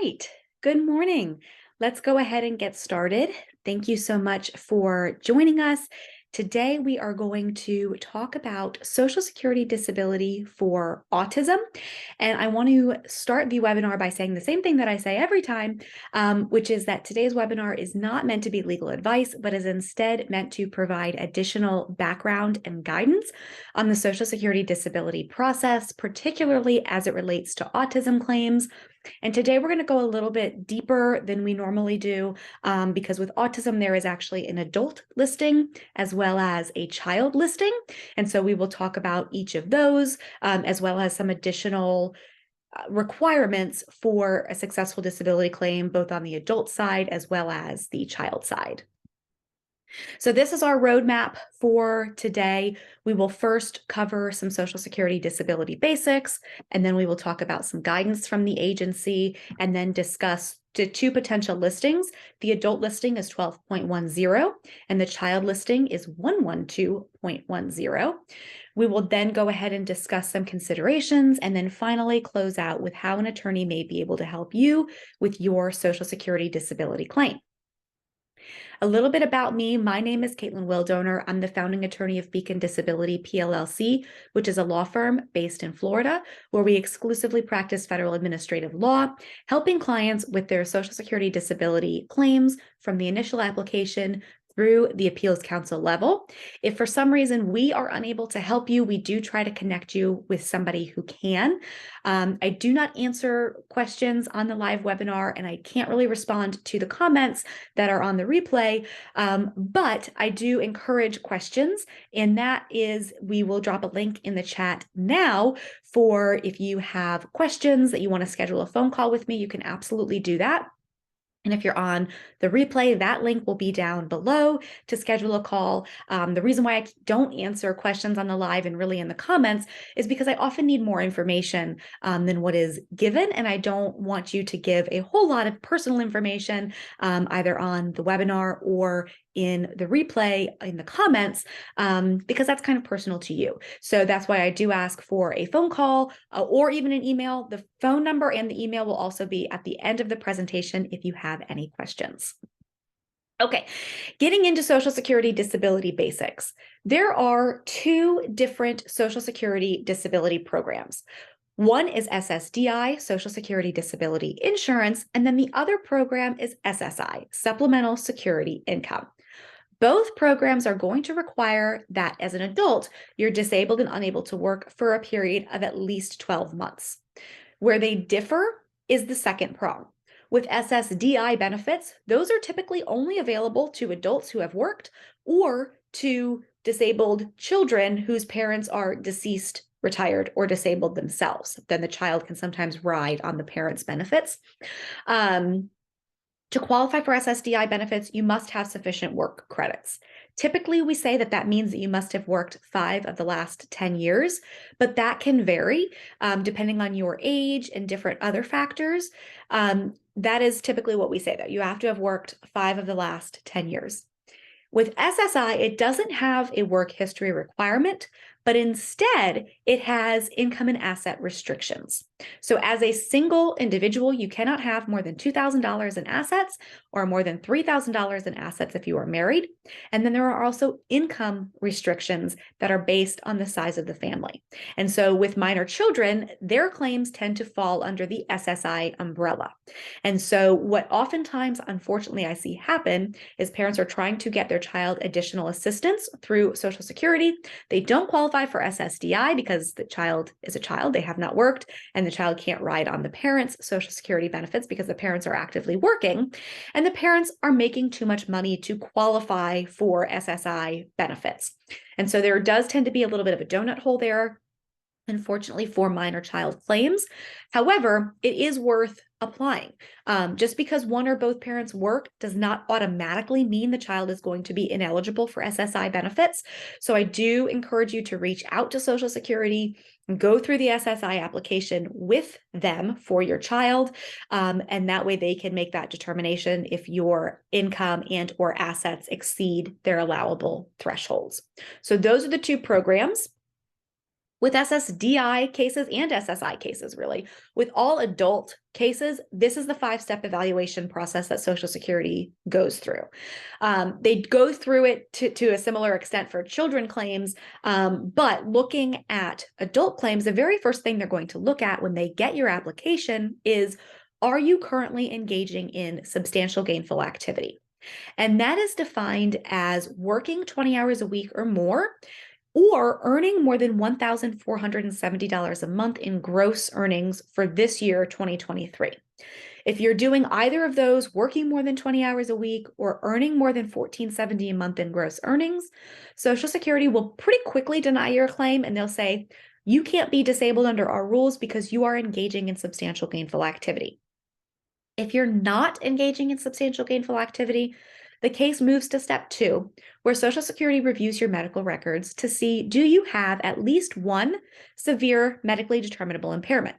right. Good morning. Let's go ahead and get started. Thank you so much for joining us. Today, we are going to talk about Social Security disability for autism. And I want to start the webinar by saying the same thing that I say every time, which is that today's webinar is not meant to be legal advice, but is instead meant to provide additional background and guidance on the Social Security disability process, particularly as it relates to autism claims. And today we're going to go a little bit deeper than we normally do because with autism, there is actually an adult listing as well as a child listing. And so we will talk about each of those as well as some additional requirements for a successful disability claim, both on the adult side as well as the child side. So this is our roadmap for today. We will first cover some Social Security disability basics, and then we will talk about some guidance from the agency, and then discuss the two potential listings. The adult listing is 12.10, and the child listing is 112.10. We will then go ahead and discuss some considerations, and then finally close out with how an attorney may be able to help you with your Social Security disability claim. A little bit about me. My name is Caitlin Wildoner. I'm the founding attorney of Beacon Disability PLLC, which is a law firm based in Florida, where we exclusively practice federal administrative law, helping clients with their Social Security disability claims from the initial application through the appeals council level. If for some reason we are unable to help you, we do try to connect you with somebody who can. I do not answer questions on the live webinar, and I can't really respond to the comments that are on the replay, but I do encourage questions, and that is, we will drop a link in the chat now for if you have questions that you want to schedule a phone call with me, you can absolutely do that. And if you're on the replay, that link will be down below to schedule a call. The reason why I don't answer questions on the live and really in the comments is because I often need more information than what is given. And I don't want you to give a whole lot of personal information either on the webinar or in the replay in the comments because that's kind of personal to you. So that's why I do ask for a phone call or even an email. The phone number and the email will also be at the end of the presentation if you have any questions. Okay, getting into Social Security disability basics. There are two different Social Security disability programs. One is SSDI, Social Security Disability Insurance, and then the other program is SSI, Supplemental Security Income. Both programs are going to require that as an adult, you're disabled and unable to work for a period of at least 12 months. Where they differ is the second prong. With SSDI benefits, those are typically only available to adults who have worked or to disabled children whose parents are deceased, retired, or disabled themselves. Then the child can sometimes ride on the parent's benefits. To qualify for SSDI benefits, you must have sufficient work credits. Typically, we say that that means that you must have worked 5 of the last 10 years, but that can vary depending on your age and different other factors. That is typically what we say, that you have to have worked 5 of the last 10 years. With SSI, it doesn't have a work history requirement, but instead it has income and asset restrictions. So as a single individual, you cannot have more than $2,000 in assets or more than $3,000 in assets if you are married. And then there are also income restrictions that are based on the size of the family. And so with minor children, their claims tend to fall under the SSI umbrella. And so what oftentimes, unfortunately, I see happen is parents are trying to get their child additional assistance through Social Security. They don't qualify for SSDI because the child is a child, they have not worked, and the child can't ride on the parents' Social Security benefits because the parents are actively working, and the parents are making too much money to qualify for SSI benefits. And so there does tend to be a little bit of a donut hole there, unfortunately, for minor child claims. However, it is worth applying. Just because one or both parents work does not automatically mean the child is going to be ineligible for SSI benefits. So I do encourage you to reach out to Social Security, go through the SSI application with them for your child, and that way they can make that determination if your income and or assets exceed their allowable thresholds. So those are the two programs. With SSDI cases and SSI cases, really, with all adult cases, this is the 5-step evaluation process that Social Security goes through. They go through it to a similar extent for children claims, but looking at adult claims, the very first thing they're going to look at when they get your application is, are you currently engaging in substantial gainful activity? And that is defined as working 20 hours a week or more, or earning more than $1,470 a month in gross earnings for this year, 2023. If you're doing either of those, working more than 20 hours a week or earning more than $1,470 a month in gross earnings, Social Security will pretty quickly deny your claim, and they'll say, you can't be disabled under our rules because you are engaging in substantial gainful activity. If you're not engaging in substantial gainful activity, the case moves to step 2, where Social Security reviews your medical records to see, do you have at least one severe medically determinable impairment?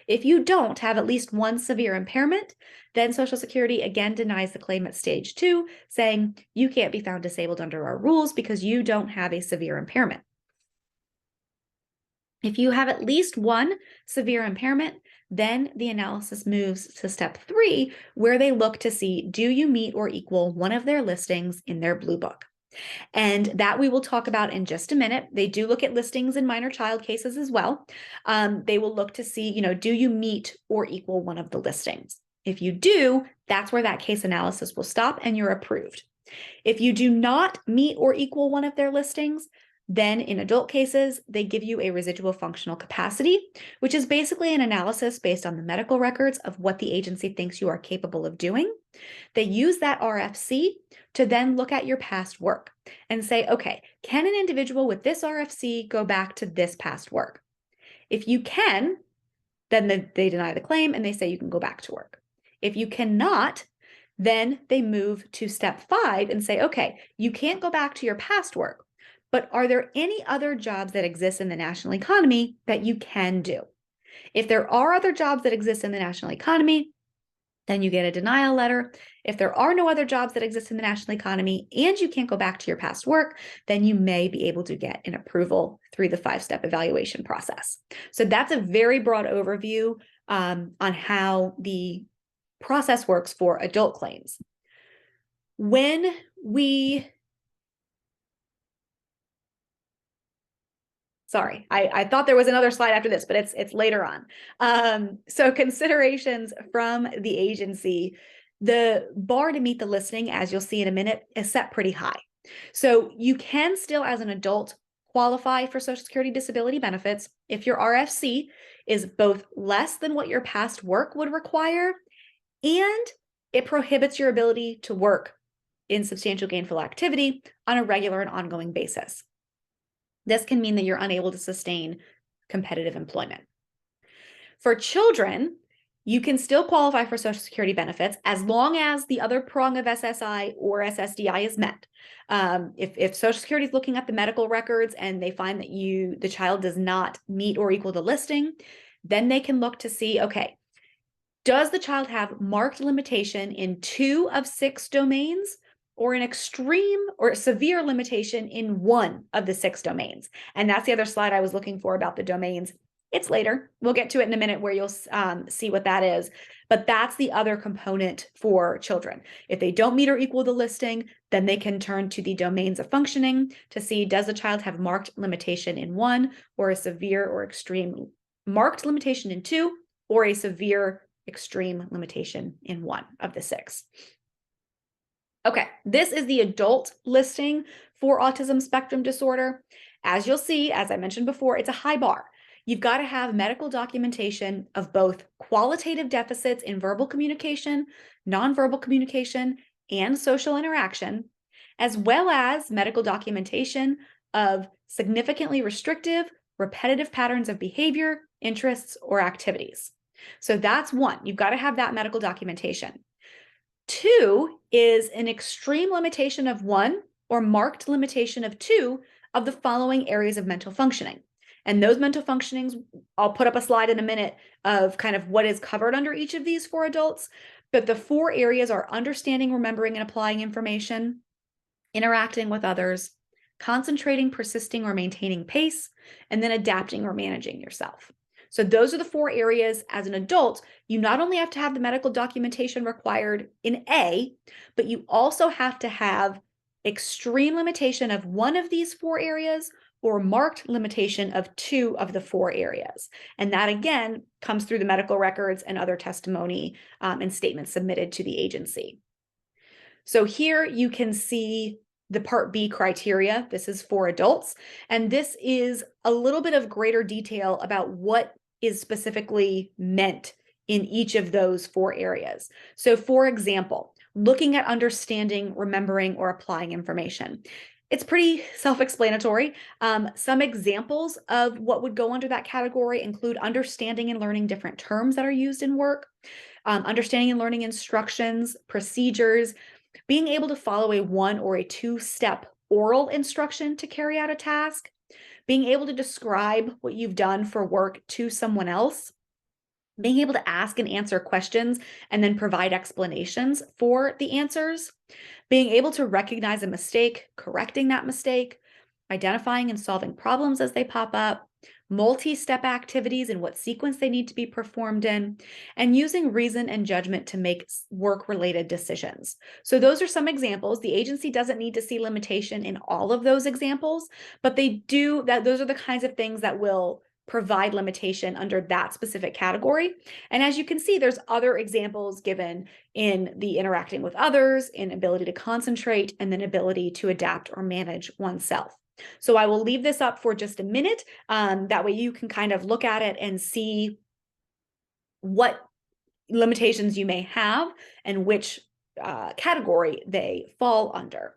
If you don't have at least one severe impairment, then Social Security again denies the claim at stage 2, saying you can't be found disabled under our rules because you don't have a severe impairment. If you have at least one severe impairment, then the analysis moves to step 3, where they look to see, do you meet or equal one of their listings in their Blue Book? And that we will talk about in just a minute. They do look at listings in minor child cases as well. They will look to see, do you meet or equal one of the listings? If you do, that's where that case analysis will stop and you're approved. If you do not meet or equal one of their listings, then in adult cases, they give you a residual functional capacity, which is basically an analysis based on the medical records of what the agency thinks you are capable of doing. They use that RFC to then look at your past work and say, okay, can an individual with this RFC go back to this past work? If you can, then they deny the claim and they say you can go back to work. If you cannot, then they move to step 5 and say, okay, you can't go back to your past work, but are there any other jobs that exist in the national economy that you can do? If there are other jobs that exist in the national economy, then you get a denial letter. If there are no other jobs that exist in the national economy and you can't go back to your past work, then you may be able to get an approval through the 5-step evaluation process. So that's a very broad overview on how the process works for adult claims. When we Sorry, I thought there was another slide after this, but it's later on. So considerations from the agency, the bar to meet the listing, as you'll see in a minute, is set pretty high. So you can still, as an adult, qualify for Social Security disability benefits if your RFC is both less than what your past work would require, and it prohibits your ability to work in substantial gainful activity on a regular and ongoing basis. This can mean that you're unable to sustain competitive employment. For children, you can still qualify for Social Security benefits as long as the other prong of SSI or SSDI is met. If Social Security is looking at the medical records and they find that the child does not meet or equal the listing, then they can look to see, okay, does the child have marked limitation in 2 of 6 domains, or an extreme or severe limitation in 1 of the 6 domains? And that's the other slide I was looking for about the domains. It's later. We'll get to it in a minute where you'll see what that is. But that's the other component for children. If they don't meet or equal the listing, then they can turn to the domains of functioning to see, does the child have marked limitation in 1, or a severe or extreme marked limitation in 2, or a severe extreme limitation in 1 of the 6. Okay, this is the adult listing for autism spectrum disorder. As you'll see, as I mentioned before, it's a high bar. You've got to have medical documentation of both qualitative deficits in verbal communication, nonverbal communication, and social interaction, as well as medical documentation of significantly restrictive, repetitive patterns of behavior, interests, or activities. So that's 1. You've got to have that medical documentation. 2 is an extreme limitation of 1 or marked limitation of 2 of the following areas of mental functioning. And those mental functionings, I'll put up a slide in a minute of kind of what is covered under each of these for adults. But the 4 areas are understanding, remembering, and applying information, interacting with others, concentrating, persisting, or maintaining pace, and then adapting or managing yourself. So those are the 4 areas. As an adult, you not only have to have the medical documentation required in A, but you also have to have extreme limitation of one of these 4 areas or marked limitation of 2 of the 4 areas. And that, again, comes through the medical records and other testimony and statements submitted to the agency. So here you can see the Part B criteria. This is for adults, and this is a little bit of greater detail about what is specifically meant in each of those 4 areas. So for example, looking at understanding, remembering, or applying information. It's pretty self-explanatory. Some examples of what would go under that category include understanding and learning different terms that are used in work, understanding and learning instructions, procedures, being able to follow a 1 or a 2-step oral instruction to carry out a task, being able to describe what you've done for work to someone else, being able to ask and answer questions and then provide explanations for the answers, being able to recognize a mistake, correcting that mistake, identifying and solving problems as they pop up, multi-step activities and what sequence they need to be performed in, and using reason and judgment to make work-related decisions. So those are some examples. The agency doesn't need to see limitation in all of those examples, but they do that. Those are the kinds of things that will provide limitation under that specific category. And as you can see, there's other examples given in the interacting with others, in ability to concentrate, and then ability to adapt or manage oneself. So I will leave this up for just a minute. That way you can kind of look at it and see what limitations you may have and which category they fall under.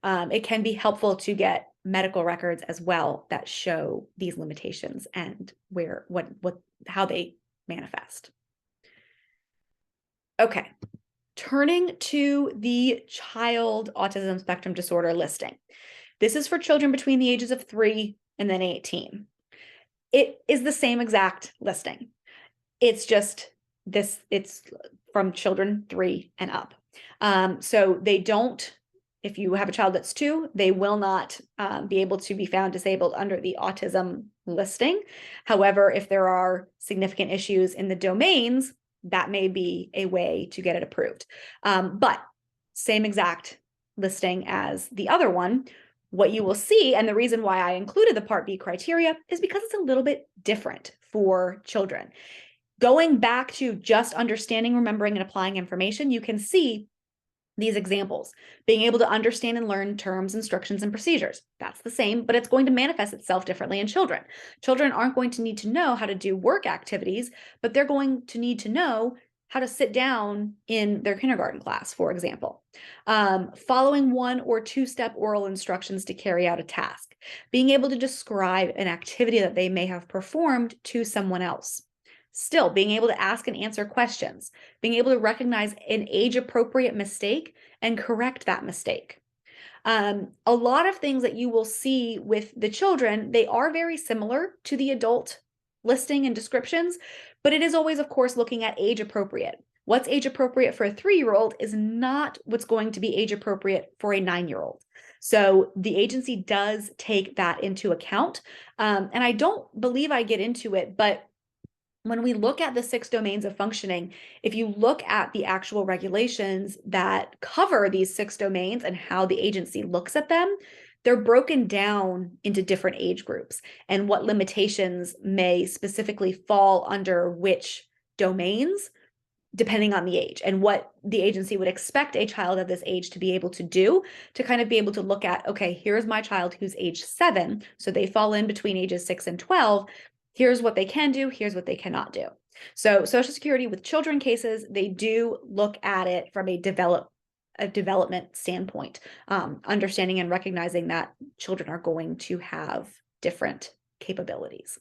It can be helpful to get medical records as well that show these limitations and how they manifest. Okay, turning to the child autism spectrum disorder listing. This is for children between the ages of 3 and then 18. It is the same exact listing. It's just this, it's from children 3 and up. So they don't, if you have a child that's 2, they will not be able to be found disabled under the autism listing. However, if there are significant issues in the domains, that may be a way to get it approved. But same exact listing as the other one. What you will see, and the reason why I included the Part B criteria, is because it's a little bit different for children. Going back to just understanding, remembering, and applying information, you can see these examples. Being able to understand and learn terms, instructions, and procedures. That's the same, but it's going to manifest itself differently in children. Children aren't going to need to know how to do work activities, but they're going to need to know how to sit down in their kindergarten class, for example. Following 1 or 2-step oral instructions to carry out a task. Being able to describe an activity that they may have performed to someone else. Still, being able to ask and answer questions, being able to recognize an age-appropriate mistake and correct that mistake. A lot of things that you will see with the children, they are very similar to the adult listing and descriptions, but it is always, of course, looking at age-appropriate. What's age-appropriate for a 3-year-old is not what's going to be age-appropriate for a 9-year-old. So the agency does take that into account. And I don't believe I get into it, but when we look at the 6 domains of functioning, if you look at the actual regulations that cover these 6 domains and how the agency looks at them, they're broken down into different age groups and what limitations may specifically fall under which domains, depending on the age and what the agency would expect a child of this age to be able to do, to kind of be able to look at, okay, here's my child who's age 7, so they fall in between ages 6 and 12. Here's what they can do, here's what they cannot do. So Social Security with children cases, they do look at it from a development standpoint, understanding and recognizing that children are going to have different capabilities.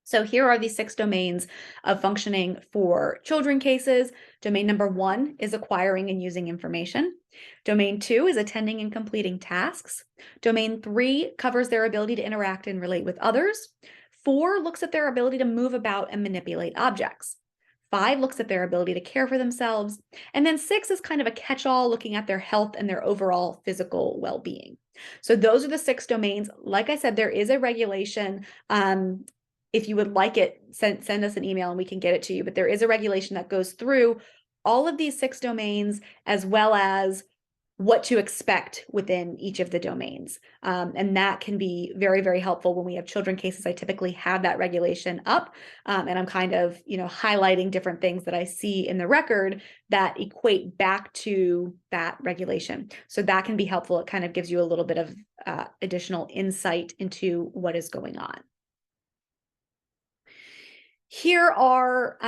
So here are the 6 domains of functioning for children cases. Domain number 1 is acquiring and using information. Domain 2 is attending and completing tasks. Domain 3 covers their ability to interact and relate with others. 4 looks at their ability to move about and manipulate objects. 5 looks at their ability to care for themselves. And then 6 is kind of a catch-all, looking at their health and their overall physical well-being. So those are the 6 domains. Like I said, there is a regulation. If you would like it, send us an email and we can get it to you. But there is a regulation that goes through all of these 6 domains, as well as what to expect within each of the domains. And that can be very, very helpful when we have children cases. I typically have that regulation up, and I'm kind of, highlighting different things that I see in the record that equate back to that regulation. So that can be helpful. It kind of gives you a little bit of additional insight into what is going on. Here are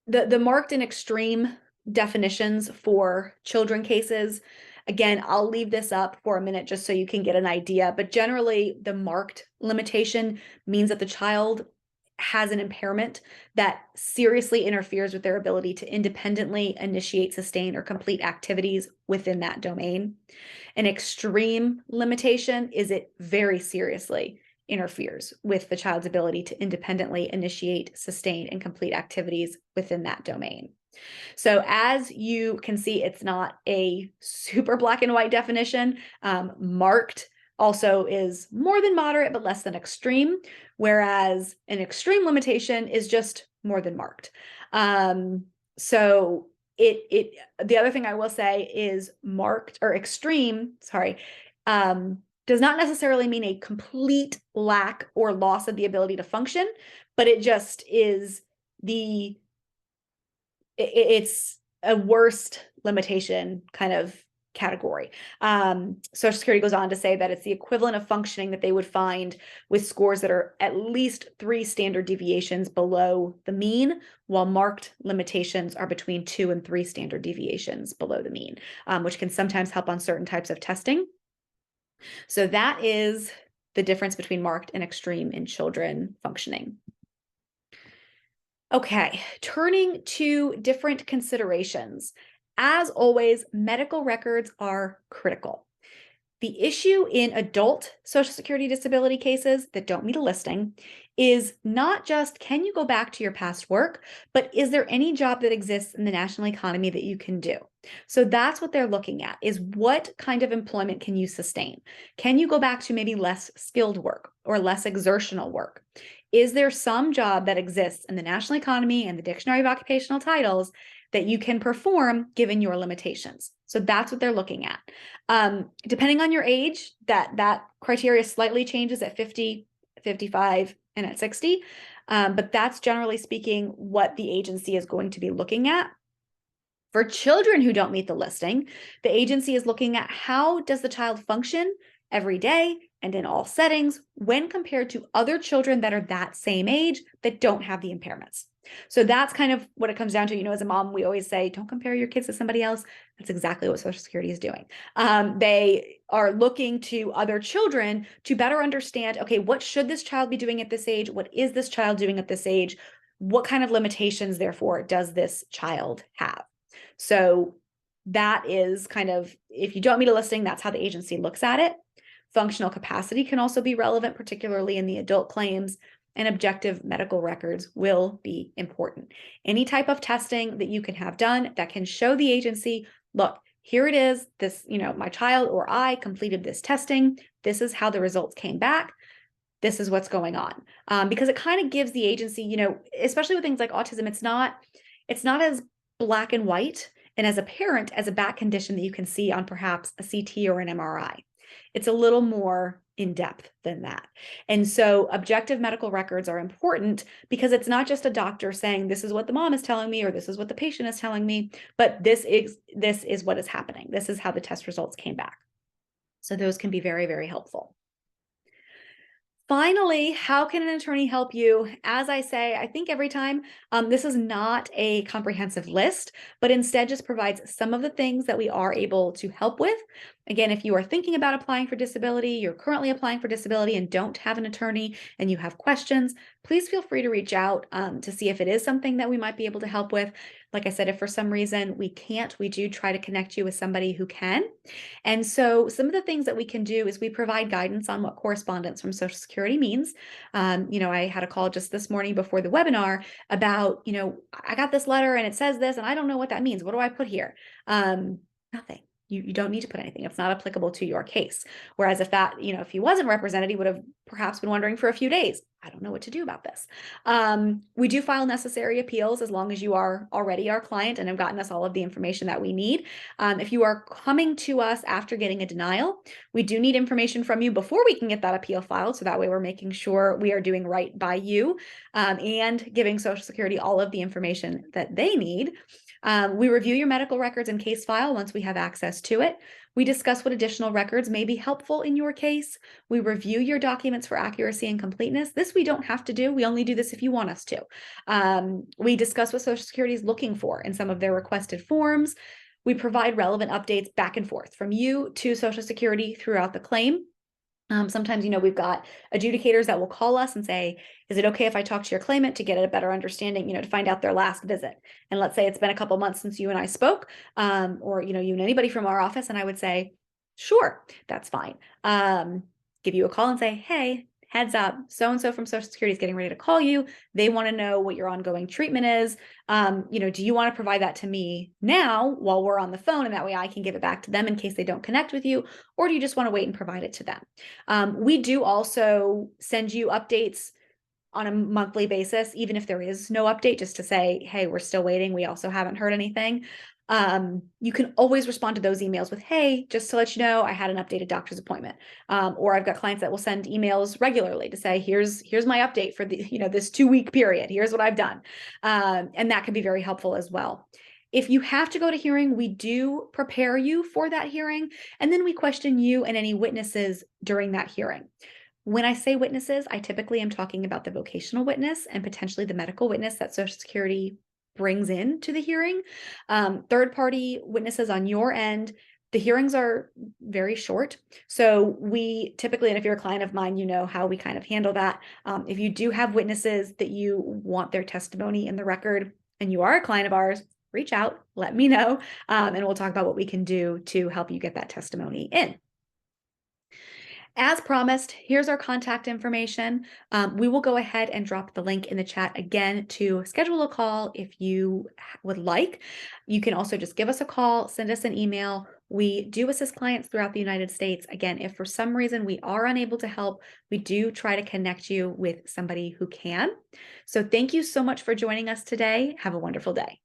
the marked and extreme definitions for children cases. Again, I'll leave this up for a minute just so you can get an idea, but generally the marked limitation means that the child has an impairment that seriously interferes with their ability to independently initiate, sustain, or complete activities within that domain. An extreme limitation is it very seriously interferes with the child's ability to independently initiate, sustain, and complete activities within that domain. So as you can see, it's not a super black and white definition. Marked also is more than moderate, but less than extreme, whereas an extreme limitation is just more than marked. So the other thing I will say is marked or extreme, does not necessarily mean a complete lack or loss of the ability to function, but it just is it's a worst limitation kind of category. Social Security goes on to say that it's the equivalent of functioning that they would find with scores that are at least 3 standard deviations below the mean, while marked limitations are between 2 and 3 standard deviations below the mean, which can sometimes help on certain types of testing. So that is the difference between marked and extreme in children functioning. Okay, turning to different considerations. As always, medical records are critical. The issue in adult Social Security disability cases that don't meet a listing is not just, can you go back to your past work, but is there any job that exists in the national economy that you can do? So that's what they're looking at, is what kind of employment can you sustain? Can you go back to maybe less skilled work or less exertional work? Is there some job that exists in the national economy and the Dictionary of Occupational Titles that you can perform given your limitations? So that's what they're looking at. Depending on your age, that criteria slightly changes at 50, 55, and at 60. But that's generally speaking what the agency is going to be looking at. For children who don't meet the listing, the agency is looking at how does the child function every day and in all settings when compared to other children that are that same age that don't have the impairments. So that's kind of what it comes down to. As a mom, we always say, don't compare your kids to somebody else. That's exactly what Social Security is doing. They are looking to other children to better understand, okay, what should this child be doing at this age? What is this child doing at this age? What kind of limitations, therefore, does this child have? So that is kind of, if you don't meet a listing, that's how the agency looks at it. Functional capacity can also be relevant, particularly in the adult claims, and objective medical records will be important. Any type of testing that you can have done that can show the agency, look, here it is, this, my child or I completed this testing. This is how the results came back. This is what's going on. Because it kind of gives the agency, especially with things like autism, it's not as black and white, and as a parent, as a back condition that you can see on perhaps a CT or an MRI. It's a little more in depth than that. And so objective medical records are important because it's not just a doctor saying, this is what the mom is telling me, or this is what the patient is telling me, but this is what is happening. This is how the test results came back. So those can be very, very helpful. Finally, how can an attorney help you? As I say, I think every time, this is not a comprehensive list, but instead just provides some of the things that we are able to help with. Again, if you are thinking about applying for disability, you're currently applying for disability and don't have an attorney and you have questions, please feel free to reach out to see if it is something that we might be able to help with. Like I said, if for some reason we can't, we do try to connect you with somebody who can. And so some of the things that we can do is we provide guidance on what correspondence from Social Security means. I had a call just this morning before the webinar about, I got this letter and it says this, and I don't know what that means. What do I put here? Nothing. You don't need to put anything. It's not applicable to your case. Whereas if he wasn't represented, he would have perhaps been wondering for a few days, I don't know what to do about this. We do file necessary appeals as long as you are already our client and have gotten us all of the information that we need. If you are coming to us after getting a denial, we do need information from you before we can get that appeal filed. So that way we're making sure we are doing right by you and giving Social Security all of the information that they need. We review your medical records and case file once we have access to it. We discuss what additional records may be helpful in your case. We review your documents for accuracy and completeness. This we don't have to do. We only do this if you want us to. We discuss what Social Security is looking for in some of their requested forms. We provide relevant updates back and forth from you to Social Security throughout the claim. Sometimes, we've got adjudicators that will call us and say, is it okay if I talk to your claimant to get a better understanding, to find out their last visit? And let's say it's been a couple months since you and I spoke, or, you and anybody from our office. And I would say, sure, that's fine. Give you a call and say, hey, heads up, so-and-so from Social Security is getting ready to call you. They want to know what your ongoing treatment is. Do you want to provide that to me now while we're on the phone? And that way I can give it back to them in case they don't connect with you, or do you just want to wait and provide it to them? We do also send you updates on a monthly basis, even if there is no update, just to say, hey, we're still waiting. We also haven't heard anything. You can always respond to those emails with, hey, just to let you know, I had an updated doctor's appointment. Or I've got clients that will send emails regularly to say, here's my update for the, this 2-week period. Here's what I've done. And that can be very helpful as well. If you have to go to hearing, we do prepare you for that hearing, and then we question you and any witnesses during that hearing. When I say witnesses, I typically am talking about the vocational witness and potentially the medical witness that Social Security brings in to the hearing. Third-party witnesses on your end, the hearings are very short. So we typically, and if you're a client of mine, you know how we kind of handle that. If you do have witnesses that you want their testimony in the record and you are a client of ours, reach out, let me know, and we'll talk about what we can do to help you get that testimony in. As promised, here's our contact information. We will go ahead and drop the link in the chat again to schedule a call if you would like. You can also just give us a call, send us an email. We do assist clients throughout the United States. Again, if for some reason we are unable to help, we do try to connect you with somebody who can. So thank you so much for joining us today. Have a wonderful day.